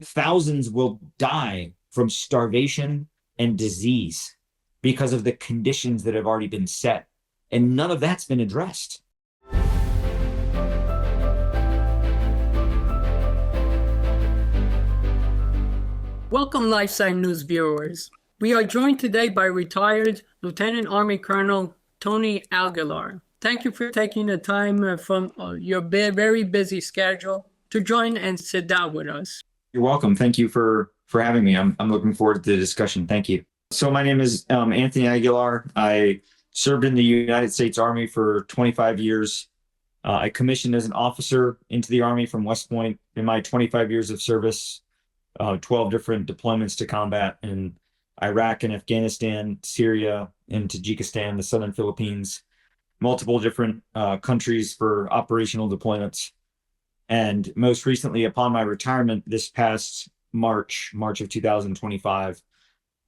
thousands will die from starvation and disease because of the conditions that have already been set. And none of that's been addressed. Welcome, Lifetime News viewers. We are joined today by retired Lieutenant Army Colonel Tony Aguilar. Thank you for taking the time from your very busy schedule to join and sit down with us. You're welcome. Thank you for having me. I'm looking forward to the discussion. Thank you. So my name is Anthony Aguilar. I served in the United States Army for 25 years. I commissioned as an officer into the Army from West Point. In my 25 years of service, 12 different deployments to combat in Iraq and Afghanistan, Syria, and Tajikistan, the southern Philippines, multiple different countries for operational deployments. And most recently, upon my retirement this past March of 2025,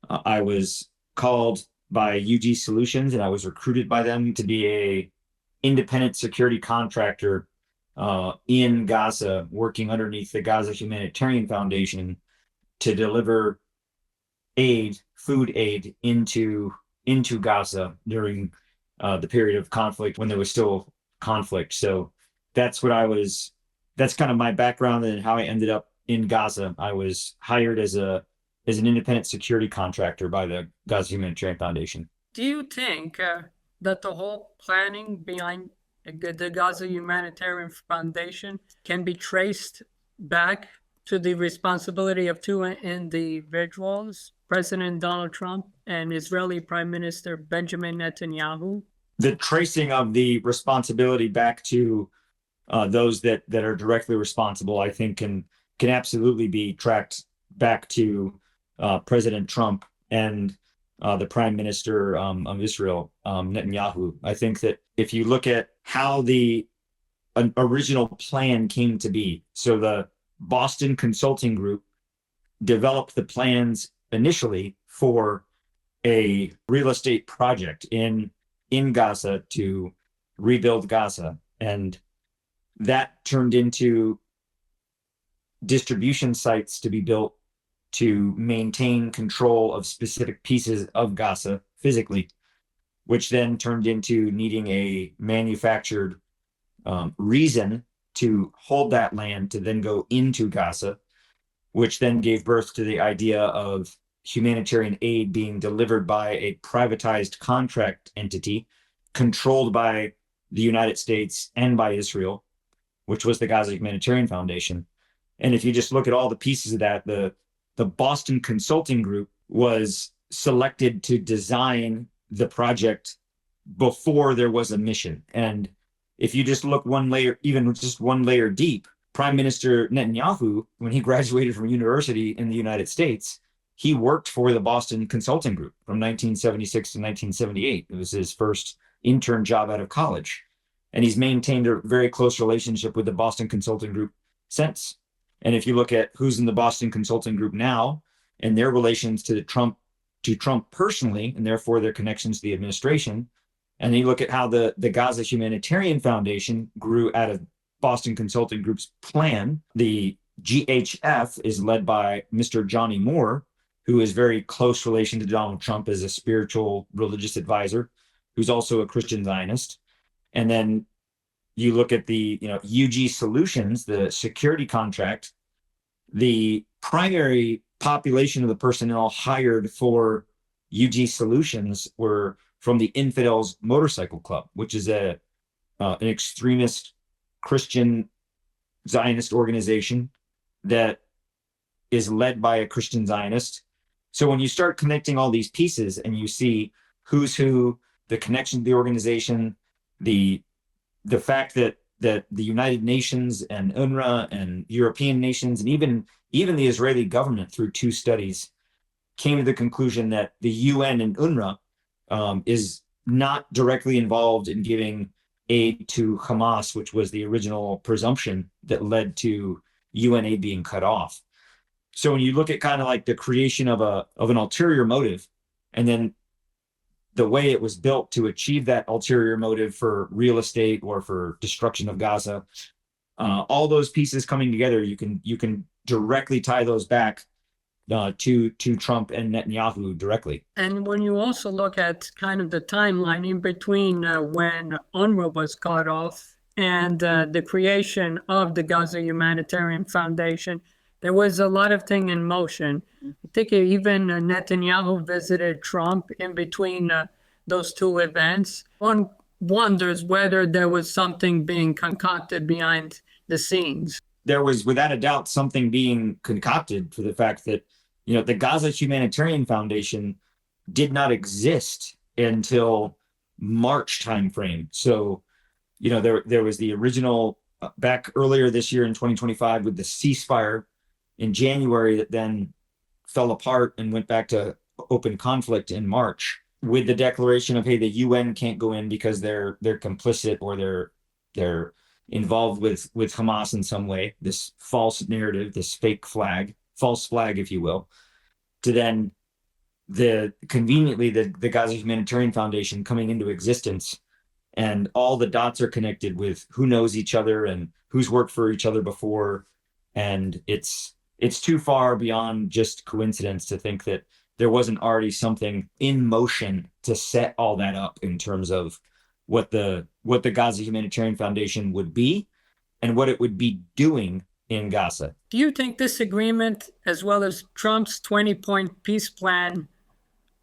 I was called by UG Solutions, and I was recruited by them to be a independent security contractor in Gaza, working underneath the Gaza Humanitarian Foundation to deliver food aid into Gaza during the period of conflict when there was still conflict. So that's kind of my background and how I ended up in Gaza. I was hired as an independent security contractor by the Gaza Humanitarian Foundation. Do you think that the whole planning behind the Gaza Humanitarian Foundation can be traced back to the responsibility of two individuals, President Donald Trump and Israeli Prime Minister Benjamin Netanyahu? The tracing of the responsibility back to those that are directly responsible, I think, can absolutely be tracked back to President Trump and the Prime Minister of Israel, Netanyahu. I think that if you look at how the original plan came to be, so the Boston Consulting Group developed the plans initially for a real estate project in Gaza to rebuild Gaza. And that turned into distribution sites to be built to maintain control of specific pieces of Gaza physically, which then turned into needing a manufactured reason to hold that land to then go into Gaza, which then gave birth to the idea of humanitarian aid being delivered by a privatized contract entity controlled by the United States and by Israel, which was the Gaza Humanitarian Foundation. And if you just look at all the pieces of that, the Boston Consulting Group was selected to design the project before there was a mission. And if you just look one layer, even just one layer deep, Prime Minister Netanyahu, when he graduated from university in the United States, he worked for the Boston Consulting Group from 1976 to 1978. It was his first intern job out of college. And he's maintained a very close relationship with the Boston Consulting Group since. And if you look at who's in the Boston Consulting Group now and their relations to Trump personally, and therefore their connections to the administration, and you look at how the Gaza Humanitarian Foundation grew out of Boston Consulting Group's plan, the GHF is led by Mr. Johnny Moore, who is very close relation to Donald Trump as a spiritual religious advisor, who's also a Christian Zionist. And then you look at the UG Solutions, the security contract, the primary population of the personnel hired for UG Solutions were from the Infidels Motorcycle Club, which is an extremist Christian Zionist organization that is led by a Christian Zionist. So when you start connecting all these pieces and you see who's who, the connection to the organization, the fact that the United Nations and UNRWA and European nations and even the Israeli government through two studies came to the conclusion that the UN and UNRWA is not directly involved in giving aid to Hamas, which was the original presumption that led to UN aid being cut off. So when you look at kind of like the creation of an ulterior motive, and then the way it was built to achieve that ulterior motive for real estate or for destruction of Gaza, all those pieces coming together, you can directly tie those back to Trump and Netanyahu directly. And when you also look at kind of the timeline in between when UNRWA was cut off and the creation of the Gaza Humanitarian Foundation, there was a lot of things in motion. I think even Netanyahu visited Trump in between those two events. One wonders whether there was something being concocted behind the scenes. There was, without a doubt, something being concocted for the fact that, the Gaza Humanitarian Foundation did not exist until March timeframe. So, there was the original back earlier this year in 2025 with the ceasefire in January that then fell apart and went back to open conflict in March with the declaration of, hey, the UN can't go in because they're complicit or they're involved with Hamas in some way, this false narrative, this fake flag, false flag, if you will, to then the Gaza Humanitarian Foundation coming into existence, and all the dots are connected with who knows each other and who's worked for each other before. And it's too far beyond just coincidence to think that there wasn't already something in motion to set all that up in terms of what the Gaza Humanitarian Foundation would be and what it would be doing in Gaza. Do you think this agreement, as well as Trump's 20-point peace plan,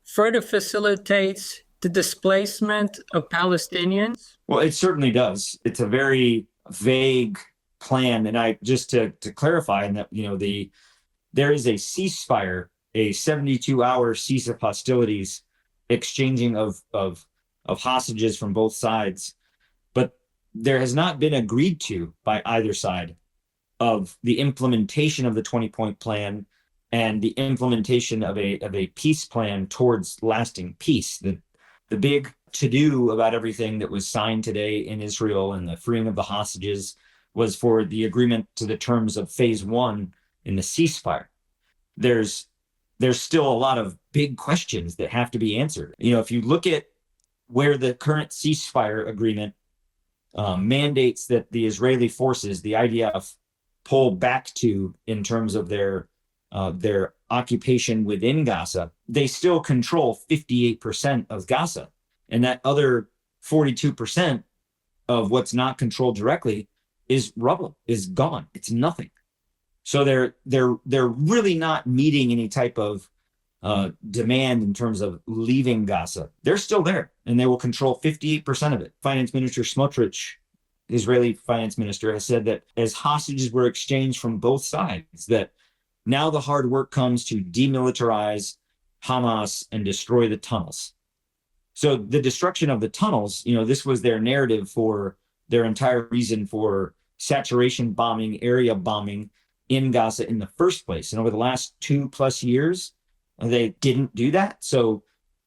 further facilitates the displacement of Palestinians? Well, it certainly does. It's a very vague plan. And I just to clarify, and that, there is a ceasefire, a 72-hour cease of hostilities, exchanging of hostages from both sides, but there has not been agreed to by either side of the implementation of the 20-point plan and the implementation of a peace plan towards lasting peace. The big to-do about everything that was signed today in Israel and the freeing of the hostages was for the agreement to the terms of phase 1 in the ceasefire. There's still a lot of big questions that have to be answered. If you look at where the current ceasefire agreement mandates that the Israeli forces, the IDF, pull back to in terms of their occupation within Gaza, they still control 58% of Gaza. And that other 42% of what's not controlled directly is rubble, is gone. It's nothing. So they're really not meeting any type of demand in terms of leaving Gaza. They're still there, and they will control 58% of it. Finance Minister Smotrich, Israeli finance minister, has said that as hostages were exchanged from both sides, that now the hard work comes to demilitarize Hamas and destroy the tunnels. So the destruction of the tunnels, this was their narrative for their entire reason for saturation bombing, area bombing in Gaza in the first place. And over the last 2+ years, they didn't do that. So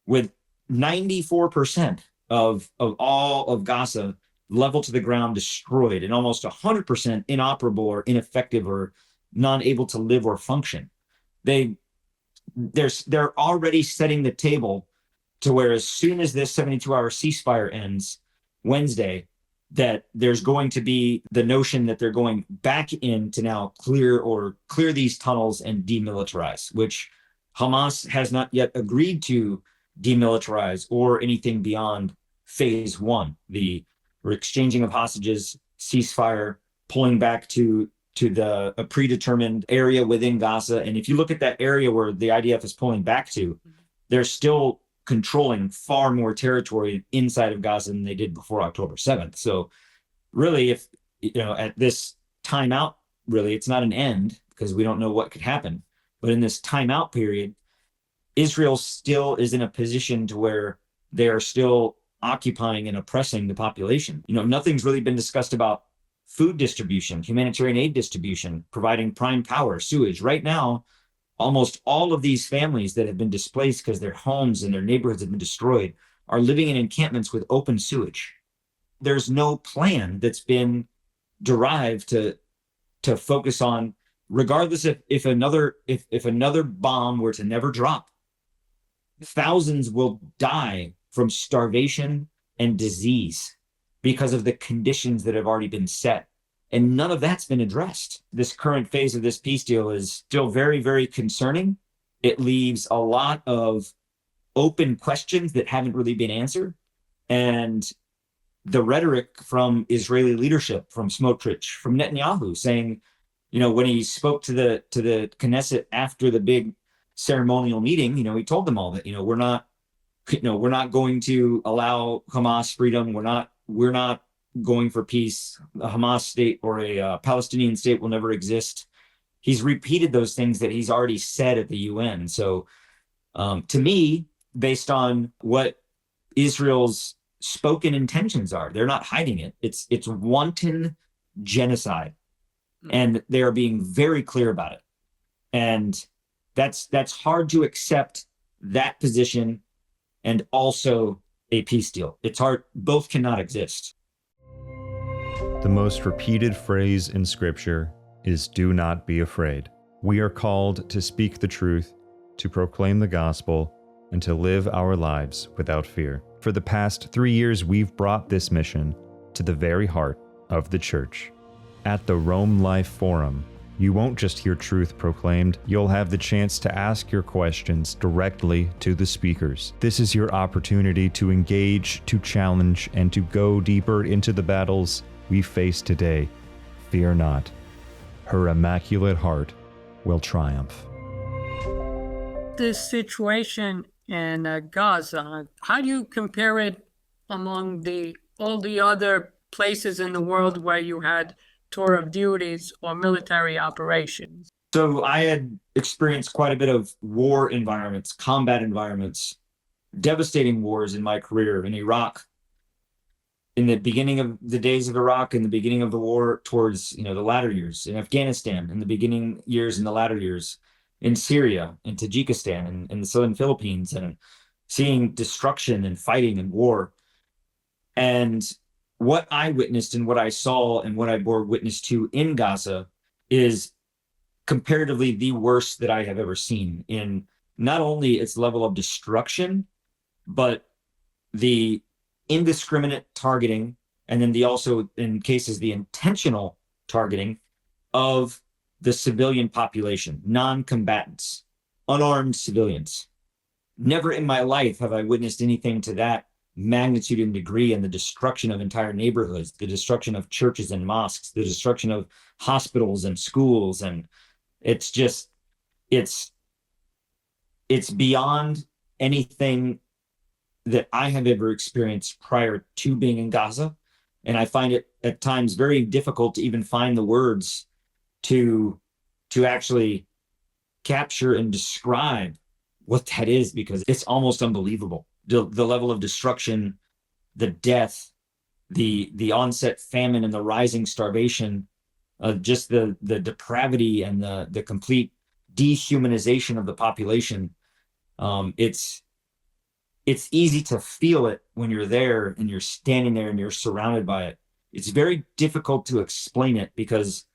with 94% of all of Gaza level to the ground destroyed and almost 100% inoperable or ineffective or non-able to live or function, they're already setting the table to where as soon as this 72-hour ceasefire ends Wednesday, that there's going to be the notion that they're going back in to now clear these tunnels and demilitarize, which Hamas has not yet agreed to demilitarize or anything beyond phase 1, the exchanging of hostages, ceasefire, pulling back to a predetermined area within Gaza. And if you look at that area where the IDF is pulling back to, they're still controlling far more territory inside of Gaza than they did before October 7th. So really, if at this timeout, really, it's not an end because we don't know what could happen. But in this timeout period, Israel still is in a position to where they are still occupying and oppressing the population. Nothing's really been discussed about food distribution, humanitarian aid distribution, providing prime power, sewage. Right now, almost all of these families that have been displaced because their homes and their neighborhoods have been destroyed are living in encampments with open sewage. There's no plan that's been derived to focus on, regardless if another bomb were to never drop, thousands will die from starvation and disease because of the conditions that have already been set And none of that's been addressed. This current phase of this peace deal is still very, very concerning. It leaves a lot of open questions that haven't really been answered. And the rhetoric from Israeli leadership, from Smotrich, from Netanyahu, saying, when he spoke to the Knesset after the big ceremonial meeting, he told them all that, we're not going to allow Hamas freedom. We're not going for peace. A Hamas state or a Palestinian state will never exist. He's repeated those things that he's already said at the UN. So to me, based on what Israel's spoken intentions are, they're not hiding it. It's wanton genocide, and they are being very clear about it. And that's hard to accept, that position and also a peace deal. It's hard. Both cannot exist. The most repeated phrase in Scripture is "do not be afraid." We are called to speak the truth, to proclaim the gospel, and to live our lives without fear. For the past 3 years, we've brought this mission to the very heart of the church. At the Rome Life Forum, you won't just hear truth proclaimed, you'll have the chance to ask your questions directly to the speakers. This is your opportunity to engage, to challenge, and to go deeper into the battles we face today. Fear not. Her immaculate heart will triumph. This situation in Gaza, how do you compare it among all the other places in the world where you had tour of duties or military operations? So I had experienced quite a bit of war environments, combat environments, devastating wars in my career in Iraq, in the beginning of the days of Iraq, in the beginning of the war, towards the latter years, in Afghanistan, in the beginning years and the latter years, in Syria, in Tajikistan, and in the southern Philippines, and seeing destruction and fighting and war. And what I witnessed and what I saw and what I bore witness to in Gaza is comparatively the worst that I have ever seen, in not only its level of destruction, but the indiscriminate targeting, and then also, in cases, the intentional targeting of the civilian population, non-combatants, unarmed civilians. Never in my life have I witnessed anything to that magnitude and degree, and the destruction of entire neighborhoods, the destruction of churches and mosques, the destruction of hospitals and schools. And it's beyond anything that I have ever experienced prior to being in Gaza. And I find it at times very difficult to even find the words to actually capture and describe what that is, because it's almost unbelievable. The level of destruction, the death, the onset famine, and the rising starvation, just the depravity and the complete dehumanization of the population. It's easy to feel it when you're there and you're standing there and you're surrounded by it. It's very difficult to explain it, because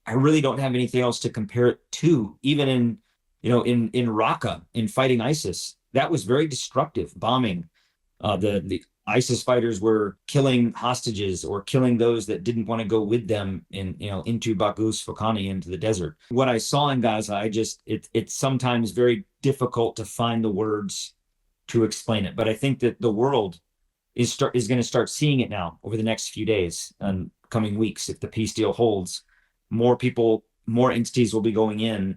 I really don't have anything else to compare it to. Even in Raqqa, in fighting ISIS, that was very destructive bombing. The ISIS fighters were killing hostages or killing those that didn't want to go with them into Baghuz Fokhani, into the desert. What I saw in Gaza, it's sometimes very difficult to find the words to explain it. But I think that the world is going to start seeing it now over the next few days and coming weeks. If the peace deal holds, more people, more entities will be going in,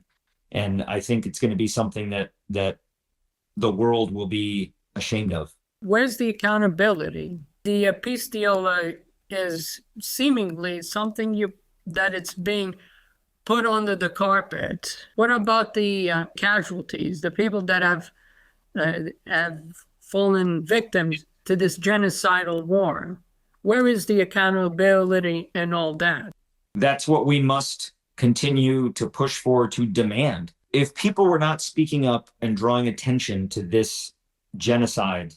and I think it's going to be something that the world will be ashamed of. Where's the accountability? The peace deal is seemingly something that it's being put under the carpet. What about the casualties, the people that have fallen victims to this genocidal war? Where is the accountability in all that? That's what we must continue to push for, to demand. If people were not speaking up and drawing attention to this genocide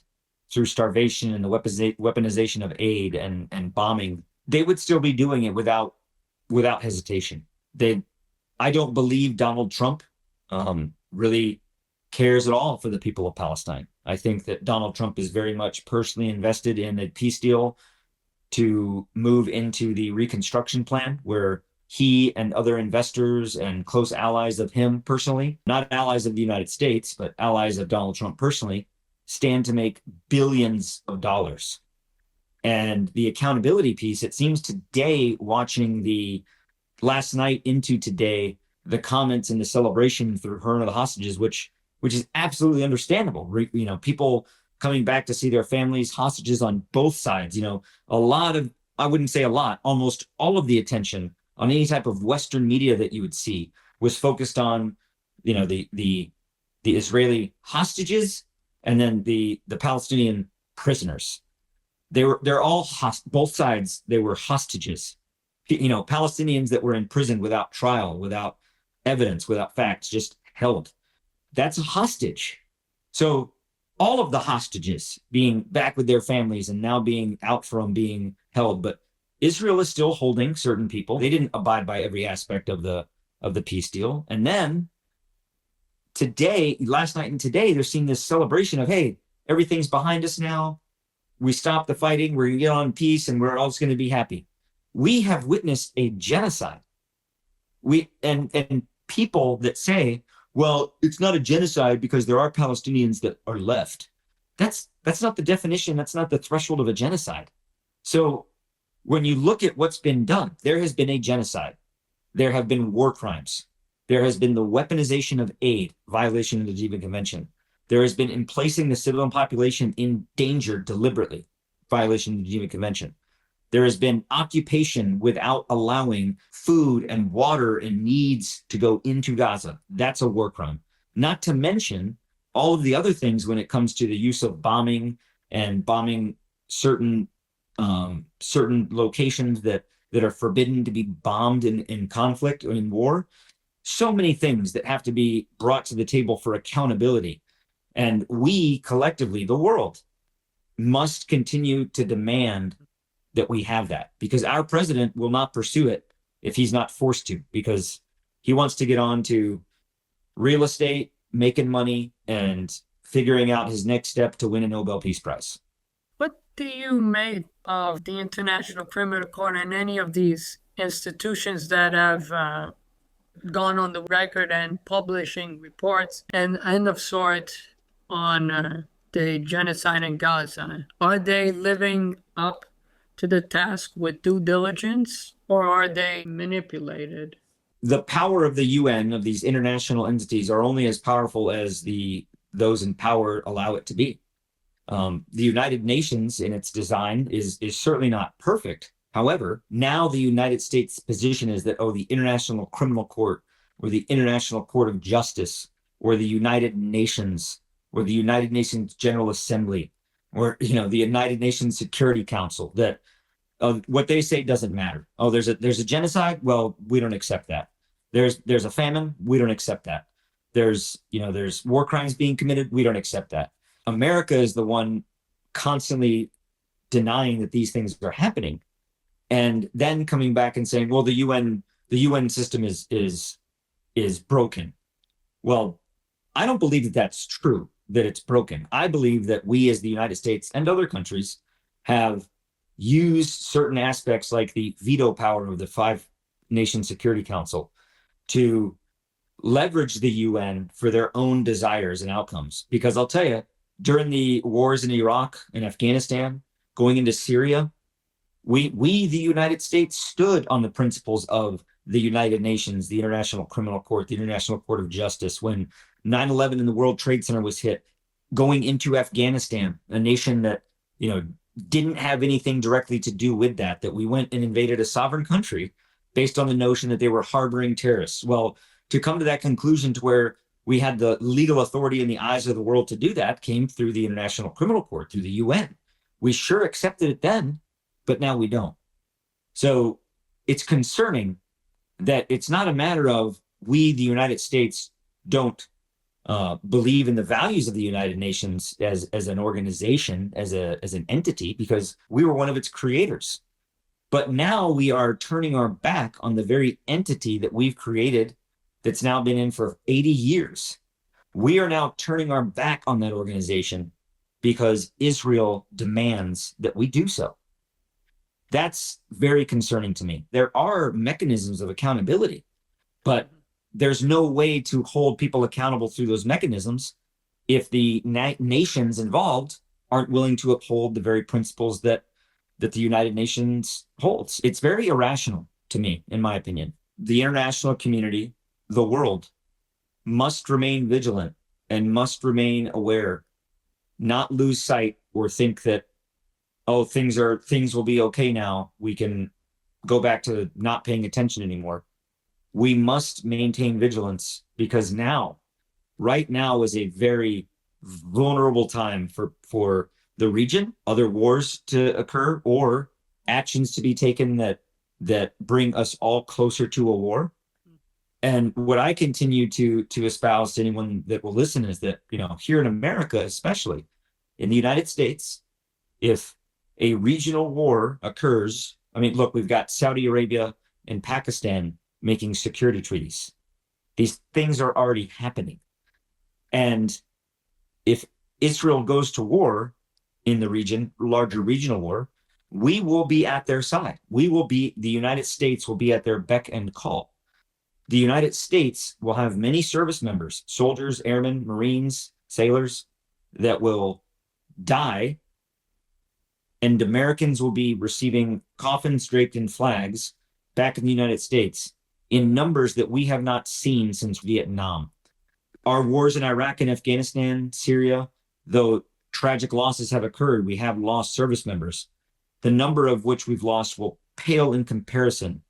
through starvation and the weaponization of aid and bombing, they would still be doing it without hesitation. I don't believe Donald Trump really cares at all for the people of Palestine. I think that Donald Trump is very much personally invested in a peace deal to move into the reconstruction plan, where he and other investors and close allies of him personally, not allies of the United States, but allies of Donald Trump personally, stand to make billions of dollars. And the accountability piece, it seems today, watching the last night into today, the comments and the celebration for her and the hostages, which is absolutely understandable. You know, people coming back to see their families, hostages on both sides. You know, a lot of, I wouldn't say a lot, almost all of the attention on any type of Western media that you would see was focused on, you know, the Israeli hostages and then the Palestinian prisoners. They're all both sides. They were hostages. You know, Palestinians that were in prison without trial, without evidence, without facts, just held. That's a hostage. So all of the hostages being back with their families and now being out from being held, but Israel is still holding certain people. They didn't abide by every aspect of the peace deal. And then today, last night and today, they're seeing this celebration of, hey, everything's behind us now. We stopped the fighting. We're going to get on peace and we're all just going to be happy. We have witnessed a genocide. And people that say, well, it's not a genocide because there are Palestinians that are left. That's not the definition. That's not the threshold of a genocide. So when you look at what's been done, there has been a genocide. There have been war crimes. There has been the weaponization of aid, violation of the Geneva Convention. There has been in placing the civilian population in danger deliberately, violation of the Geneva Convention. There has been occupation without allowing food and water and needs to go into Gaza. That's a war crime. Not to mention all of the other things when it comes to the use of bombing and bombing certain locations that are forbidden to be bombed in conflict or in war. So many things that have to be brought to the table for accountability. And we collectively, the world, must continue to demand that we have that, because our president will not pursue it if he's not forced to, because he wants to get on to real estate, making money, and figuring out his next step to win a Nobel Peace Prize. What do you make of the International Criminal Court and any of these institutions that have gone on the record and publishing reports and of sort on the genocide in Gaza? Are they living up to the task with due diligence, or are they manipulated? The power of the UN, of these international entities, are only as powerful as those in power allow it to be. The United Nations in its design is certainly not perfect. However, now the United States position is that, the International Criminal Court or the International Court of Justice or the United Nations or the United Nations General Assembly or, the United Nations Security Council, that what they say doesn't matter. There's a genocide. Well, we don't accept that. There's a famine. We don't accept that. There's war crimes being committed. We don't accept that. America is the one constantly denying that these things are happening, and then coming back and saying, well, the UN system is broken. Well, I don't believe that that's true, that it's broken. I believe that we as the United States and other countries have used certain aspects like the veto power of the Five-Nation Security Council to leverage the UN for their own desires and outcomes. Because I'll tell you, during the wars in Iraq and Afghanistan, going into Syria, we the United States stood on the principles of the United Nations, the International Criminal Court, the International Court of Justice. When 9/11 and the World Trade Center was hit, going into Afghanistan, a nation that, didn't have anything directly to do with that we went and invaded a sovereign country based on the notion that they were harboring terrorists. Well, to come to that conclusion to where we had the legal authority in the eyes of the world to do that came through the International Criminal Court, through the UN. We sure accepted it then, but now we don't. So it's concerning that it's not a matter of we, the United States, don't believe in the values of the United Nations as an organization, as an entity, because we were one of its creators. But now we are turning our back on the very entity that we've created that's now been in for 80 years. We are now turning our back on that organization because Israel demands that we do so. That's very concerning to me. There are mechanisms of accountability, but there's no way to hold people accountable through those mechanisms if the nations involved aren't willing to uphold the very principles that the United Nations holds. It's very irrational to me, in my opinion. The international community, the world, must remain vigilant and must remain aware, not lose sight or think that, oh, things will be okay now. We can go back to not paying attention anymore. We must maintain vigilance because right now is a very vulnerable time for the region, other wars to occur, or actions to be taken that bring us all closer to a war. And what I continue to espouse to anyone that will listen is that, here in America, especially in the United States, if a regional war occurs, I mean, look, we've got Saudi Arabia and Pakistan making security treaties. These things are already happening. And if Israel goes to war in the region, larger regional war, we will be at their side. The United States will be at their beck and call. The United States will have many service members, soldiers, airmen, Marines, sailors, that will die, and Americans will be receiving coffins draped in flags back in the United States in numbers that we have not seen since Vietnam. Our wars in Iraq and Afghanistan, Syria, though tragic losses have occurred, we have lost service members. The number of which we've lost will pale in comparison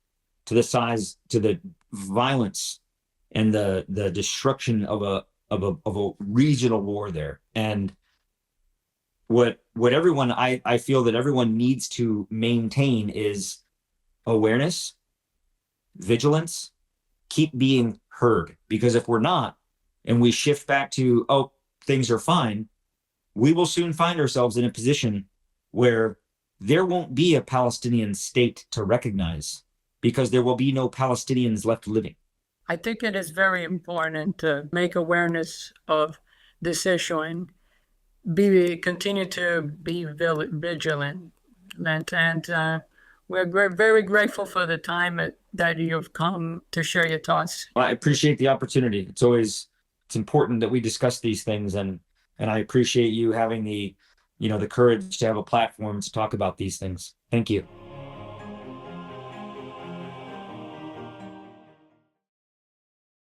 to the violence and the destruction of a regional war there. And what everyone, I feel that everyone needs to maintain is awareness, vigilance, keep being heard. Because if we're not, and we shift back to, oh, things are fine, we will soon find ourselves in a position where there won't be a Palestinian state to recognize because there will be no Palestinians left living. I think it is very important to make awareness of this issue and continue to be vigilant. And we're very grateful for the time that you've come to share your thoughts. I appreciate the opportunity. It's important that we discuss these things, and I appreciate you having the courage to have a platform to talk about these things. Thank you.